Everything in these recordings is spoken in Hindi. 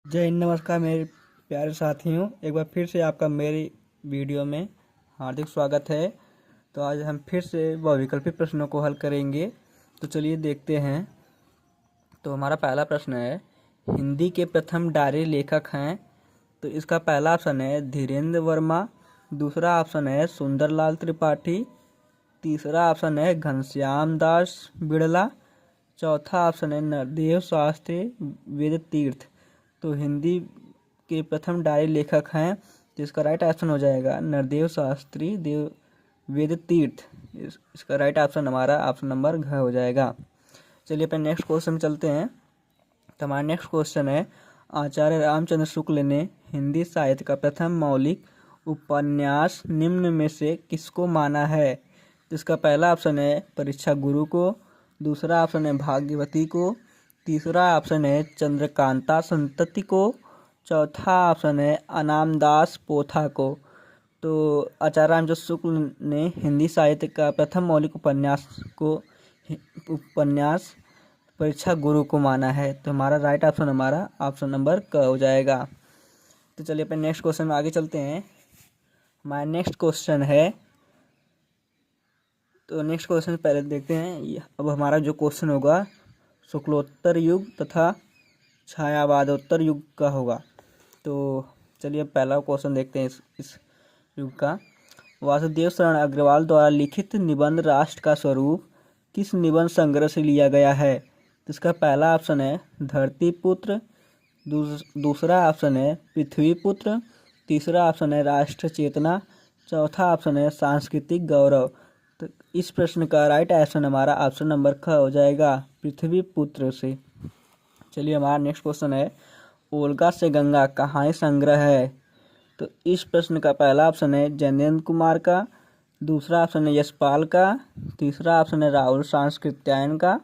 जय हिंद, नमस्कार मेरे प्यारे साथियों। एक बार फिर से आपका मेरी वीडियो में हार्दिक स्वागत है। तो आज हम फिर से बहुविकल्पी प्रश्नों को हल करेंगे। तो चलिए देखते हैं। तो हमारा पहला प्रश्न है, हिंदी के प्रथम डायरी लेखक हैं। तो इसका पहला ऑप्शन है धीरेन्द्र वर्मा, दूसरा ऑप्शन है सुंदरलाल त्रिपाठी, तीसरा ऑप्शन है घनश्याम दास बिड़ला, चौथा ऑप्शन है नरदेव शास्त्री वेद तीर्थ। तो हिंदी के प्रथम डायरी लेखक हैं, तो इसका राइट ऑप्शन हो जाएगा नरदेव शास्त्री देव वेद तीर्थ। इसका राइट ऑप्शन हमारा ऑप्शन नंबर घ हो जाएगा। चलिए अपने नेक्स्ट क्वेश्चन में चलते हैं। तो हमारा नेक्स्ट क्वेश्चन है, आचार्य रामचंद्र शुक्ल ने हिंदी साहित्य का प्रथम मौलिक उपन्यास निम्न में से किसको माना है? तो इसका पहला ऑप्शन है परीक्षा गुरु को, दूसरा ऑप्शन है भाग्यवती को, तीसरा ऑप्शन है चंद्रकांता संतति को, चौथा ऑप्शन है अनामदास पोथा को। तो आचार्य रामचंद्र शुक्ल ने हिंदी साहित्य का प्रथम मौलिक उपन्यास परीक्षा गुरु को माना है। तो हमारा राइट ऑप्शन हमारा ऑप्शन नंबर क हो जाएगा। तो चलिए अपने नेक्स्ट क्वेश्चन में आगे चलते हैं। हमारा नेक्स्ट क्वेश्चन है, तो नेक्स्ट क्वेश्चन पहले देखते हैं। अब हमारा जो क्वेश्चन होगा शुक्लोत्तर युग तथा छायावादोत्तर युग का होगा। तो चलिए पहला क्वेश्चन देखते हैं इस युग का। वासुदेव शरण अग्रवाल द्वारा लिखित निबंध राष्ट्र का स्वरूप किस निबंध संग्रह से लिया गया है? तो इसका पहला ऑप्शन है धरती पुत्र, दूसरा ऑप्शन है पृथ्वी पुत्र, तीसरा ऑप्शन है राष्ट्र चेतना, चौथा ऑप्शन है सांस्कृतिक गौरव। तो इस प्रश्न का राइट ऑप्शन हमारा ऑप्शन नंबर ख हो जाएगा, पृथ्वी पुत्र से। चलिए हमारा नेक्स्ट क्वेश्चन है, ओल्गा से गंगा कहानी संग्रह है। तो इस प्रश्न का पहला ऑप्शन है जैनेन्द्र कुमार का, दूसरा ऑप्शन है यशपाल का, तीसरा ऑप्शन है राहुल सांस्कृत्यायन का,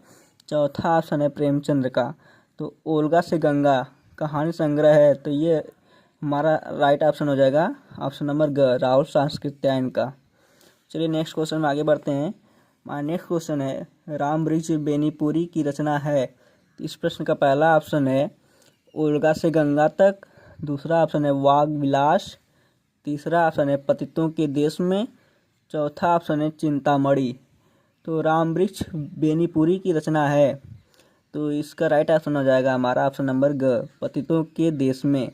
चौथा ऑप्शन है प्रेमचंद्र का। तो ओल्गा से गंगा कहानी संग्रह है, तो ये हमारा राइट ऑप्शन हो जाएगा ऑप्शन नंबर ग, राहुल सांस्कृत्यायन का। चलिए नेक्स्ट क्वेश्चन में आगे बढ़ते हैं। हमारा नेक्स्ट क्वेश्चन है, राम वृक्ष बेनीपुरी की रचना है। तो इस प्रश्न का पहला ऑप्शन है ओल्गा से गंगा तक, दूसरा ऑप्शन है वाग विलास, तीसरा ऑप्शन है पतितों के देश में, चौथा ऑप्शन है चिंतामणि। तो राम वृक्ष बेनीपुरी की रचना है, तो इसका राइट ऑप्शन हो जाएगा हमारा ऑप्शन नंबर ग, पतितों के देश में।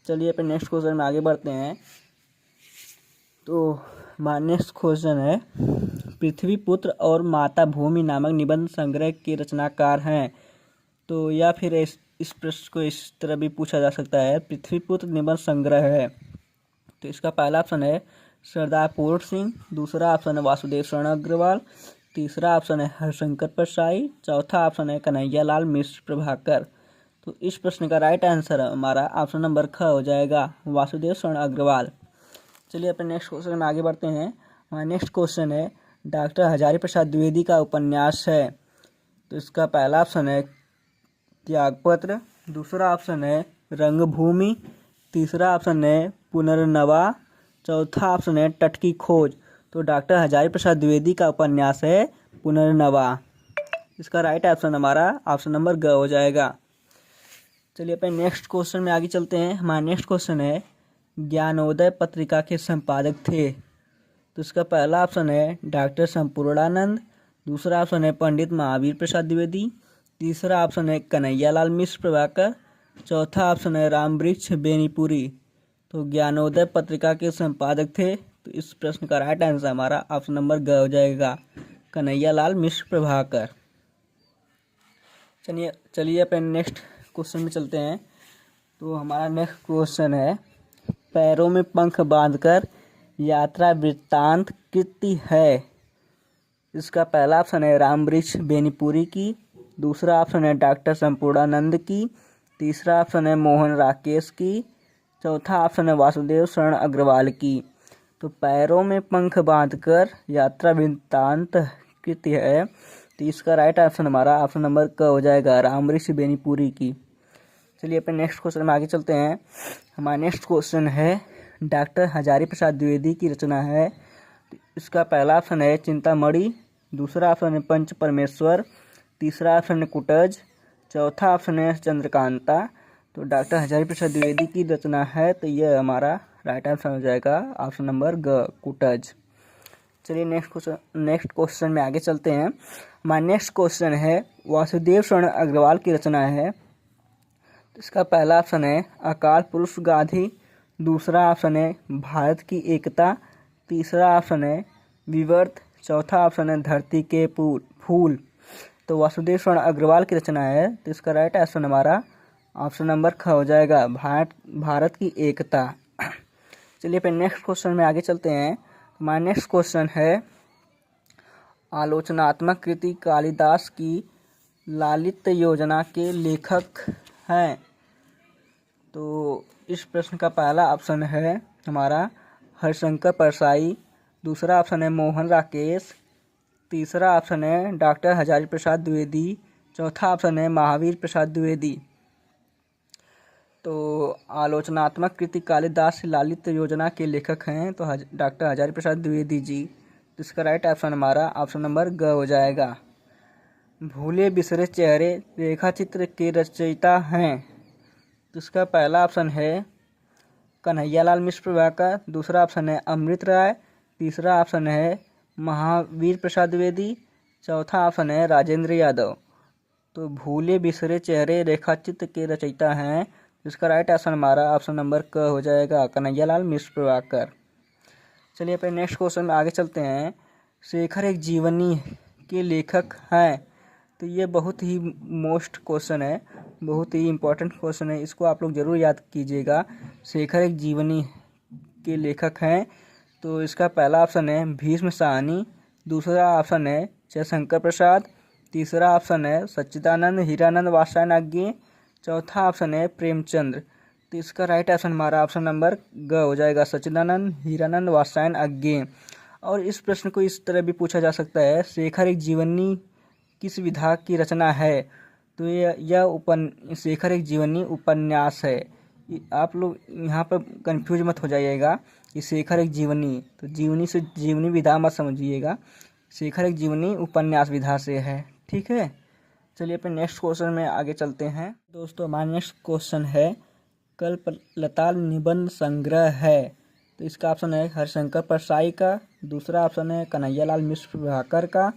चलिए अपने नेक्स्ट क्वेश्चन में आगे बढ़ते हैं। तो हमारा नेक्स्ट क्वेश्चन है, पृथ्वी पुत्र और माता भूमि नामक निबंध संग्रह के रचनाकार हैं। तो या फिर इस प्रश्न को इस तरह भी पूछा जा सकता है, पृथ्वी पुत्र निबंध संग्रह है। तो इसका पहला ऑप्शन है सरदार पूर्ण सिंह, दूसरा ऑप्शन है वासुदेव शरण अग्रवाल, तीसरा ऑप्शन है हरिशंकर परसाई, चौथा ऑप्शन है कन्हैया लाल मिश्र प्रभाकर। तो इस प्रश्न का राइट आंसर हमारा ऑप्शन नंबर ख हो जाएगा, वासुदेव शरण अग्रवाल। चलिए अपने नेक्स्ट क्वेश्चन में आगे बढ़ते हैं। हमारा नेक्स्ट क्वेश्चन है, डॉक्टर हजारी प्रसाद द्विवेदी का उपन्यास है। तो इसका पहला ऑप्शन है त्यागपत्र, दूसरा ऑप्शन है रंगभूमि, तीसरा ऑप्शन है पुनर्नवा, चौथा ऑप्शन है तट की खोज। तो डॉक्टर हजारी प्रसाद द्विवेदी का उपन्यास है पुनर्नवा। इसका राइट ऑप्शन हमारा ऑप्शन नंबर ग हो जाएगा। चलिए अपने नेक्स्ट क्वेश्चन में आगे चलते हैं। हमारा नेक्स्ट क्वेश्चन है, ज्ञानोदय पत्रिका के संपादक थे। तो इसका पहला ऑप्शन है डॉक्टर संपूर्णानंद, दूसरा ऑप्शन है पंडित महावीर प्रसाद द्विवेदी, तीसरा ऑप्शन है कन्हैया लाल मिश्र प्रभाकर, चौथा ऑप्शन है राम वृक्ष बेनीपुरी। तो ज्ञानोदय पत्रिका के संपादक थे, तो इस प्रश्न का राइट आंसर हमारा ऑप्शन नंबर ग हो जाएगा, कन्हैया लाल मिश्र प्रभाकर। चलिए अपने नेक्स्ट क्वेश्चन में चलते हैं। तो हमारा नेक्स्ट क्वेश्चन है, पैरों में पंख बांधकर यात्रा वृत्तांत कृति है। इसका पहला ऑप्शन है राम वृक्ष बेनीपुरी की, दूसरा ऑप्शन है डॉक्टर संपूर्णानंद की, तीसरा ऑप्शन है मोहन राकेश की, चौथा ऑप्शन है वासुदेव शरण अग्रवाल की। तो पैरों में पंख बांधकर यात्रा वृत्तांत कृति है, तो इसका राइट ऑप्शन हमारा ऑप्शन नंबर क हो जाएगा, राम वृक्ष बेनीपुरी की। चलिए अपने नेक्स्ट क्वेश्चन में आगे चलते हैं। हमारा नेक्स्ट क्वेश्चन है, डॉक्टर हजारी प्रसाद द्विवेदी की रचना है। इसका पहला ऑप्शन है चिंतामणि, दूसरा ऑप्शन है पंच परमेश्वर, तीसरा ऑप्शन है कुटज, चौथा ऑप्शन है चंद्रकांता, तो डॉक्टर हजारी प्रसाद द्विवेदी की रचना है, तो यह हमारा राइट आंसर हो जाएगा ऑप्शन नंबर ग, कुटज। चलिए नेक्स्ट क्वेश्चन में आगे चलते हैं। हमारा नेक्स्ट क्वेश्चन है वासुदेव शरण अग्रवाल की रचना है। तो इसका पहला ऑप्शन है अकाल पुरुष गांधी, दूसरा ऑप्शन है भारत की एकता, तीसरा ऑप्शन है विवर्त, चौथा ऑप्शन है धरती के फूल। तो वासुदेव शरण अग्रवाल की रचना है, तो इसका राइट आंसर हमारा ऑप्शन नंबर ख हो जाएगा, भारत की एकता। चलिए फिर नेक्स्ट क्वेश्चन में आगे चलते हैं। हमारा नेक्स्ट क्वेश्चन है आलोचनात्मक कृति कालिदास की लालित्य योजना के लेखक हैं। तो इस प्रश्न का पहला ऑप्शन है हमारा हरिशंकर परसाई, दूसरा ऑप्शन है मोहन राकेश, तीसरा ऑप्शन है डॉक्टर हजारी प्रसाद द्विवेदी, चौथा ऑप्शन है महावीर प्रसाद द्विवेदी। तो आलोचनात्मक कृति कालिदास लालित्य योजना के लेखक हैं तो डॉक्टर हजारी प्रसाद द्विवेदी जी। तो इसका राइट ऑप्शन हमारा ऑप्शन नंबर ग हो जाएगा। भूले बिसरे चेहरे रेखा चित्र के रचयिता हैं। तो इसका पहला ऑप्शन है कन्हैयालाल मिश्र प्रभाकर, दूसरा ऑप्शन है अमृत राय, तीसरा ऑप्शन है महावीर प्रसाद द्विवेदी, चौथा ऑप्शन है राजेंद्र यादव। तो भूले बिसरे चेहरे रेखाचित्र के रचयिता हैं, इसका राइट आंसर हमारा ऑप्शन नंबर क हो जाएगा, कन्हैयालाल मिश्र प्रभाकर। चलिए अपने नेक्स्ट क्वेश्चन में आगे चलते हैं। शेखर एक जीवनी के लेखक हैं। तो ये बहुत ही मोस्ट क्वेश्चन है, बहुत ही इम्पोर्टेंट क्वेश्चन है, इसको आप लोग ज़रूर याद कीजिएगा। शेखर एक जीवनी के लेखक हैं। तो इसका पहला ऑप्शन है भीष्म साहनी, दूसरा ऑप्शन है जयशंकर प्रसाद, तीसरा ऑप्शन है सच्चिदानंद हीरानंद वात्स्यायन, चौथा ऑप्शन है प्रेमचंद्र। तो इसका राइट ऑप्शन हमारा ऑप्शन नंबर ग हो जाएगा, सच्चिदानंद हीरानंद वात्स्यायन। और इस प्रश्न को इस तरह भी पूछा जा सकता है, शेखर एक जीवनी किस विधा की रचना है। तो यह शेखर एक जीवनी उपन्यास है। आप लोग यहाँ पर कंफ्यूज मत हो जाइएगा कि शेखर एक जीवनी, तो जीवनी से जीवनी विधा मत समझिएगा, शेखर एक जीवनी उपन्यास विधा से है, ठीक है। चलिए अपने नेक्स्ट क्वेश्चन में आगे चलते हैं। दोस्तों हमारा नेक्स्ट क्वेश्चन है कल्पलता निबंध संग्रह है। तो इसका ऑप्शन है हरिशंकर परसाई का, दूसरा ऑप्शन है कन्हैयालाल मिश्र प्रभाकर का,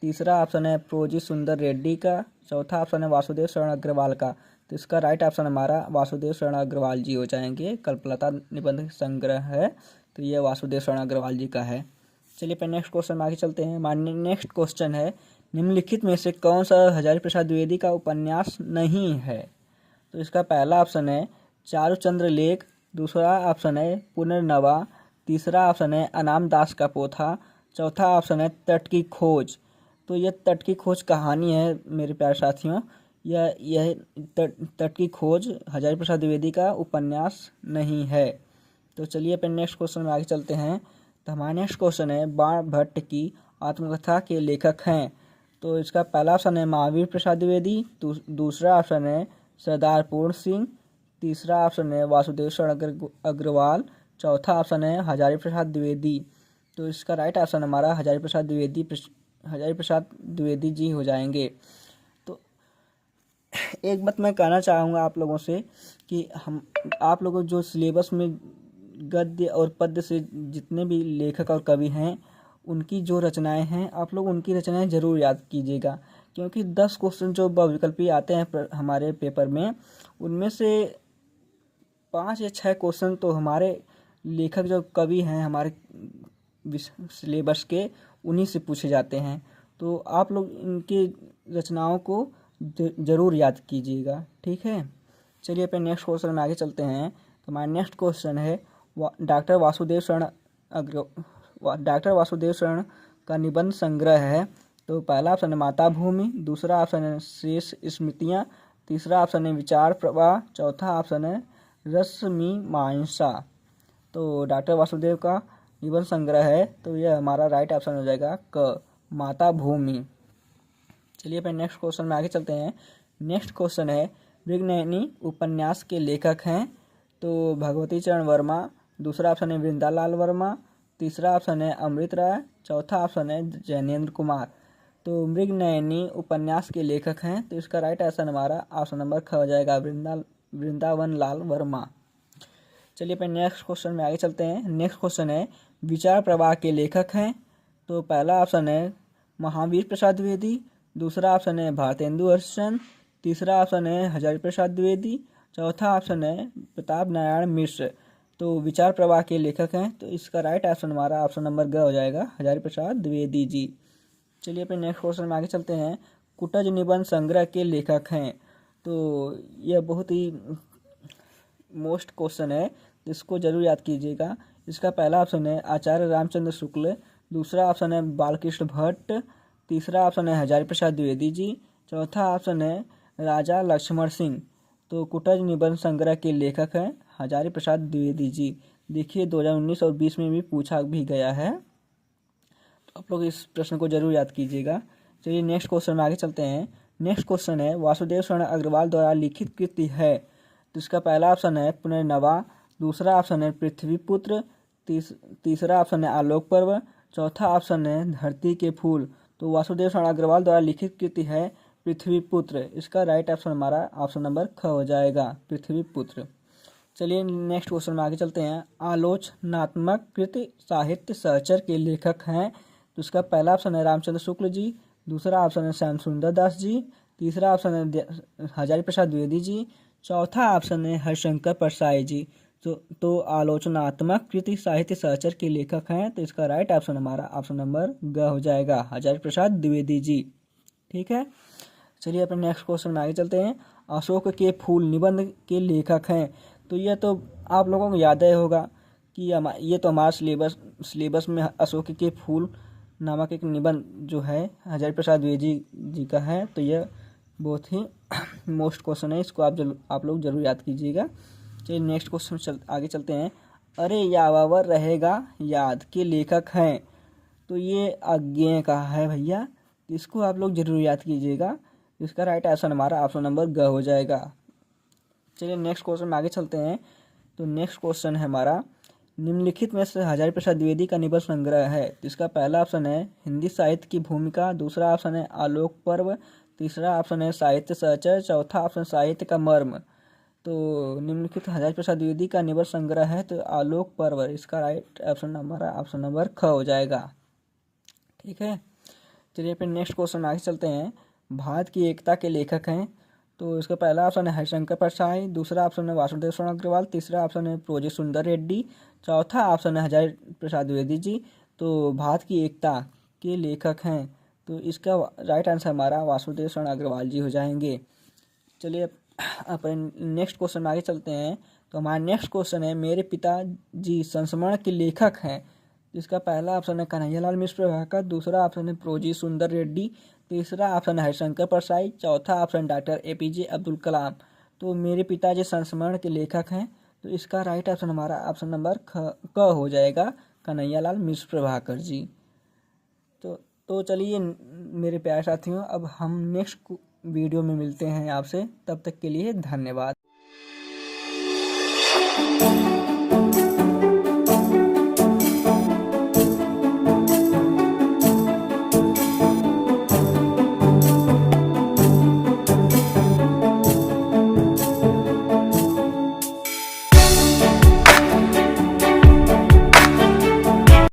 तीसरा ऑप्शन है प्रोजी सुंदर रेड्डी का, चौथा ऑप्शन है वासुदेव शरण अग्रवाल का। तो इसका राइट ऑप्शन हमारा वासुदेव शरण अग्रवाल जी हो जाएंगे। कल्पलता निबंध संग्रह है, तो ये वासुदेव शरण अग्रवाल जी का है। चलिए पे नेक्स्ट क्वेश्चन में आगे चलते हैं। हमारा नेक्स्ट क्वेश्चन है निम्नलिखित में से कौन सा हजारी प्रसाद द्विवेदी का उपन्यास नहीं है। तो इसका पहला ऑप्शन है चारुचंद्र लेख, दूसरा ऑप्शन है पुनर्नवा, तीसरा ऑप्शन है अनाम दास का पोथा, चौथा ऑप्शन है तट की खोज। तो यह तट की खोज कहानी है मेरे प्यारे साथियों, यह तट की खोज हजारी प्रसाद द्विवेदी का उपन्यास नहीं है। तो चलिए अपन नेक्स्ट क्वेश्चन में आगे चलते हैं। तो हमारा नेक्स्ट क्वेश्चन है बाण भट्ट की आत्मकथा के लेखक हैं। तो इसका पहला ऑप्शन है महावीर प्रसाद द्विवेदी, दूसरा ऑप्शन है सरदार पूर्ण सिंह, तीसरा ऑप्शन है वासुदेव शरण अग्रवाल, चौथा ऑप्शन है हजारी प्रसाद द्विवेदी। तो इसका राइट ऑप्शन हमारा हजारी प्रसाद द्विवेदी जी हो जाएंगे। तो एक बात मैं कहना चाहूँगा आप लोगों से कि आप लोगों जो सिलेबस में गद्य और पद्य से जितने भी लेखक और कवि हैं उनकी जो रचनाएं हैं आप लोग उनकी रचनाएं ज़रूर याद कीजिएगा, क्योंकि 10 क्वेश्चन जो बहुविकल्पी आते हैं हमारे पेपर में उनमें से 5 या 6 क्वेश्चन तो हमारे लेखक जो कवि हैं हमारे सिलेबस के उन्हीं से पूछे जाते हैं। तो आप लोग इनके रचनाओं को ज़रूर याद कीजिएगा, ठीक है। चलिए अपने नेक्स्ट क्वेश्चन में आगे चलते हैं। तो हमारा नेक्स्ट क्वेश्चन है डॉक्टर वासुदेव शरण का निबंध संग्रह है। तो पहला ऑप्शन है माता भूमि, दूसरा ऑप्शन है शेष स्मृतियाँ, तीसरा ऑप्शन है विचार प्रवाह, चौथा ऑप्शन है रसमीमांसा। तो डॉक्टर वासुदेव का निबंध संग्रह है, तो यह हमारा राइट ऑप्शन हो जाएगा क, माता भूमि। चलिए अपने नेक्स्ट क्वेश्चन में आगे चलते हैं। नेक्स्ट क्वेश्चन है मृगनयनी उपन्यास के लेखक हैं। तो भगवती चरण वर्मा, दूसरा ऑप्शन है वृंदालाल वर्मा, तीसरा ऑप्शन है अमृत राय, चौथा ऑप्शन है जैनेन्द्र कुमार। तो मृगनयनी उपन्यास के लेखक हैं, तो इसका राइट आंसर हमारा ऑप्शन नंबर ख हो जाएगा, वृंदावन लाल वर्मा। चलिए अपने नेक्स्ट क्वेश्चन में आगे चलते हैं। नेक्स्ट क्वेश्चन है विचार प्रवाह के लेखक हैं। तो पहला ऑप्शन है महावीर प्रसाद द्विवेदी, दूसरा ऑप्शन है भारतेंदु हरिश्चंद्र, तीसरा ऑप्शन है हजारी प्रसाद द्विवेदी, चौथा ऑप्शन है प्रताप नारायण मिश्र। तो विचार प्रवाह के लेखक हैं, तो इसका राइट ऑप्शन हमारा ऑप्शन नंबर ग हो जाएगा, हजारी प्रसाद द्विवेदी जी। चलिए अपने नेक्स्ट क्वेश्चन में आगे चलते हैं। कुटज निबंध संग्रह के लेखक हैं। तो यह बहुत ही मोस्ट क्वेश्चन है, इसको जरूर याद कीजिएगा। इसका पहला ऑप्शन है आचार्य रामचंद्र शुक्ल, दूसरा ऑप्शन है बालकृष्ण भट्ट, तीसरा ऑप्शन है हजारी प्रसाद द्विवेदी जी, चौथा ऑप्शन है राजा लक्ष्मण सिंह। तो कुटज निबंध संग्रह के लेखक हैं हजारी प्रसाद द्विवेदी जी। देखिए 2019 और 20 में भी पूछा भी गया है, तो आप लोग इस प्रश्न को जरूर याद कीजिएगा। चलिए नेक्स्ट क्वेश्चन में आगे चलते हैं। नेक्स्ट क्वेश्चन है वासुदेव शरण अग्रवाल द्वारा लिखित कृति है। तो इसका पहला ऑप्शन है पुनर्नवा, दूसरा ऑप्शन है पृथ्वीपुत्र, तीसरा ऑप्शन है आलोक पर्व, चौथा ऑप्शन है धरती के फूल। तो वासुदेव शरण अग्रवाल द्वारा लिखित कृति है पृथ्वीपुत्र। इसका राइट ऑप्शन हमारा ऑप्शन नंबर ख हो जाएगा, पृथ्वीपुत्र। चलिए नेक्स्ट क्वेश्चन में आगे चलते हैं। आलोचनात्मक कृति साहित्य सहचर के लेखक हैं। तो इसका पहला ऑप्शन है रामचंद्र शुक्ल जी, दूसरा ऑप्शन है श्याम सुंदर दास जी, तीसरा ऑप्शन है हजारी प्रसाद द्विवेदी जी, चौथा ऑप्शन है हरिशंकर परसाई जी। तो आलोचनात्मक कृति साहित्य सहचर के लेखक हैं, तो इसका राइट ऑप्शन हमारा ऑप्शन नंबर ग हो जाएगा, हजारी प्रसाद द्विवेदी जी। ठीक है, चलिए अपने नेक्स्ट क्वेश्चन में आगे चलते हैं। अशोक के फूल निबंध के लेखक हैं। तो यह तो आप लोगों को याद ही होगा कि ये तो हमारा सिलेबस में अशोक के फूल नामक एक निबंध जो है हजारी प्रसाद द्विवेदी जी का है। तो यह बहुत ही मोस्ट क्वेश्चन है, इसको आप लोग जरूर याद कीजिएगा। चलिए नेक्स्ट क्वेश्चन आगे चलते हैं। अरे यावावर रहेगा याद के लेखक हैं। तो ये अज्ञेय का है भैया, इसको आप लोग जरूर याद कीजिएगा। इसका राइट ऑप्शन हमारा ऑप्शन नंबर ग हो जाएगा। चलिए नेक्स्ट क्वेश्चन में आगे चलते हैं। तो नेक्स्ट क्वेश्चन है हमारा निम्नलिखित में से हजारी प्रसाद द्विवेदी का निबंध संग्रह है। इसका पहला ऑप्शन है हिंदी साहित्य की भूमिका, दूसरा ऑप्शन है आलोक पर्व, तीसरा ऑप्शन है साहित्य सहचर, चौथा ऑप्शन साहित्य का मर्म। तो निम्नलिखित हजारी प्रसाद द्विवेदी का निबंध संग्रह है तो आलोक पर्व। इसका राइट ऑप्शन हमारा ऑप्शन नंबर ख हो जाएगा। ठीक है, चलिए फिर नेक्स्ट क्वेश्चन आगे चलते हैं। भारत की एकता के लेखक हैं। तो इसका पहला ऑप्शन है हरिशंकर परसाई, दूसरा ऑप्शन है वासुदेव शरण अग्रवाल, तीसरा ऑप्शन है प्रोजी सुंदर रेड्डी, चौथा ऑप्शन है हजारी प्रसाद द्विवेदी जी। तो भारत की एकता के लेखक हैं, तो इसका राइट आंसर हमारा वासुदेव शरण अग्रवाल जी हो जाएंगे। चलिए अपने नेक्स्ट क्वेश्चन में आगे चलते हैं। तो हमारा नेक्स्ट क्वेश्चन है मेरे पिताजी संस्मरण के लेखक हैं। इसका पहला ऑप्शन है कन्हैयालाल मिश्र प्रभाकर, दूसरा ऑप्शन है प्रोजी सुंदर रेड्डी, तीसरा ऑप्शन है हरिशंकर परसाई, चौथा option doctor APJ Abdul Kalam. तो मेरे पिताजी संस्मरण के लेखक हैं, तो इसका राइट ऑप्शन हमारा ऑप्शन नंबर क हो जाएगा, कन्हैयालाल मिश्र प्रभाकर जी। तो चलिए मेरे प्यारे साथियों, अब हम नेक्स्ट वीडियो में मिलते हैं आपसे, तब तक के लिए धन्यवाद।